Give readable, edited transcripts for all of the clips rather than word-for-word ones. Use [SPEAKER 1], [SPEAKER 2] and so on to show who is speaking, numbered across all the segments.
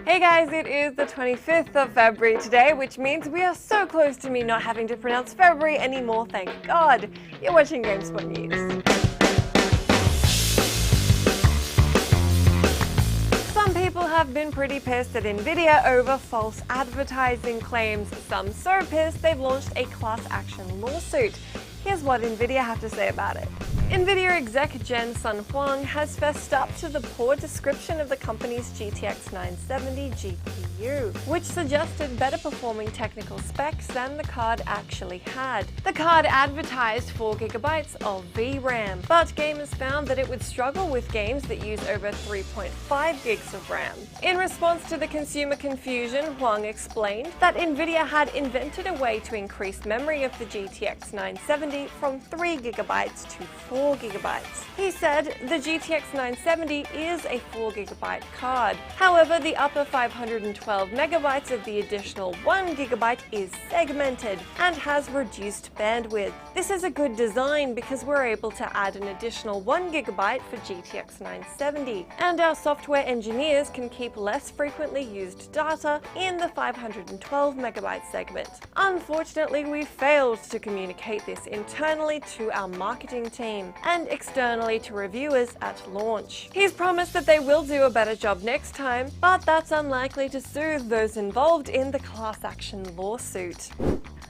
[SPEAKER 1] Hey guys, it is the 25th of February today, which means we are so close to me not having to pronounce February anymore, thank God. You're watching GameSpot News. Some people have been pretty pissed at Nvidia over false advertising claims. Some so pissed they've launched a class action lawsuit. Here's what Nvidia have to say about it. Nvidia exec Jen Sun Huang has fessed up to the poor description of the company's GTX 970 GPU, which suggested better performing technical specs than the card actually had. The card advertised 4GB of VRAM, but gamers found that it would struggle with games that use over 3.5 gigs of RAM. In response to the consumer confusion, Huang explained that Nvidia had invented a way to increase memory of the GTX 970 from 3GB to 4GB. He said the GTX 970 is a 4GB card. However, the upper 512 megabytes of the additional 1GB is segmented and has reduced bandwidth. This is a good design because we're able to add an additional 1GB for GTX 970, and our software engineers can keep less frequently used data in the 512 megabyte segment. Unfortunately, we failed to communicate this internally to our marketing team and externally to reviewers at launch. He's promised that they will do a better job next time, but that's unlikely to soothe those involved in the class action lawsuit.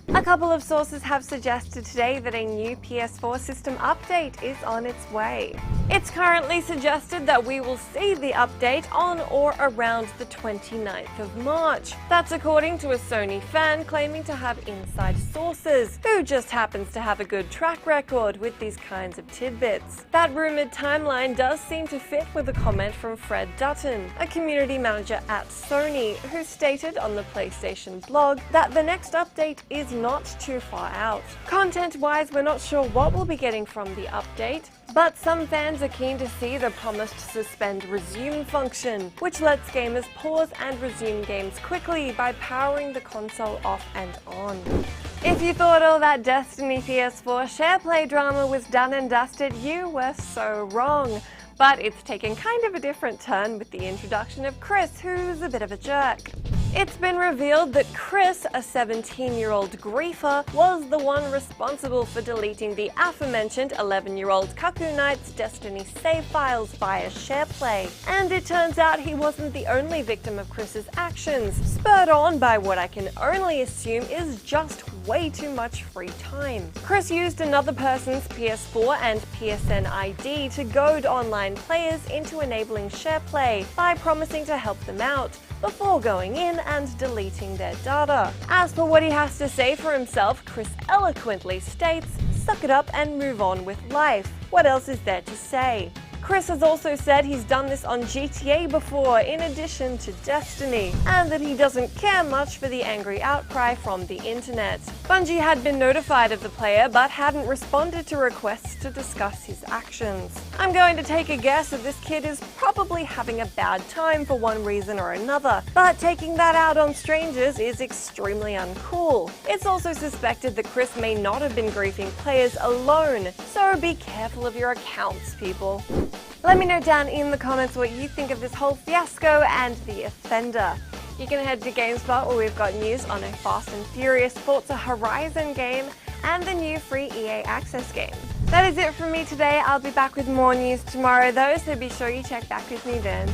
[SPEAKER 1] A couple of sources have suggested today that a new PS4 system update is on its way. It's currently suggested that we will see the update on or around the 29th of March. That's according to a Sony fan claiming to have inside sources, who just happens to have a good track record with these kinds of tidbits. That rumored timeline does seem to fit with a comment from Fred Dutton, a community manager at Sony, who stated on the PlayStation blog that the next update is not too far out. Content-wise, we're not sure what we'll be getting from the update, but some fans are keen to see the promised suspend resume function, which lets gamers pause and resume games quickly by powering the console off and on. If you thought all that Destiny PS4 Share play drama was done and dusted, you were so wrong. But it's taken kind of a different turn with the introduction of Chris, who's a bit of a jerk. It's been revealed that Chris, a 17-year-old griefer, was the one responsible for deleting the aforementioned 11-year-old Cuckoo Knight's Destiny save files via SharePlay. And it turns out he wasn't the only victim of Chris's actions, spurred on by what I can only assume is just way too much free time. Chris used another person's PS4 and PSN ID to goad online players into enabling SharePlay by promising to help them out, before going in and deleting their data. As for what he has to say for himself, Chris eloquently states, "Suck it up and move on with life. What else is there to say?" Chris has also said he's done this on GTA before, in addition to Destiny, and that he doesn't care much for the angry outcry from the internet. Bungie had been notified of the player, but hadn't responded to requests to discuss his actions. I'm going to take a guess that this kid is probably having a bad time for one reason or another, but taking that out on strangers is extremely uncool. It's also suspected that Chris may not have been griefing players alone, so be careful of your accounts, people. Let me know down in the comments what you think of this whole fiasco and the offender. You can head to GameSpot, where we've got news on a Fast and Furious Forza Horizon game and the new free EA Access game. That is it from me today. I'll be back with more news tomorrow though, so be sure you check back with me then.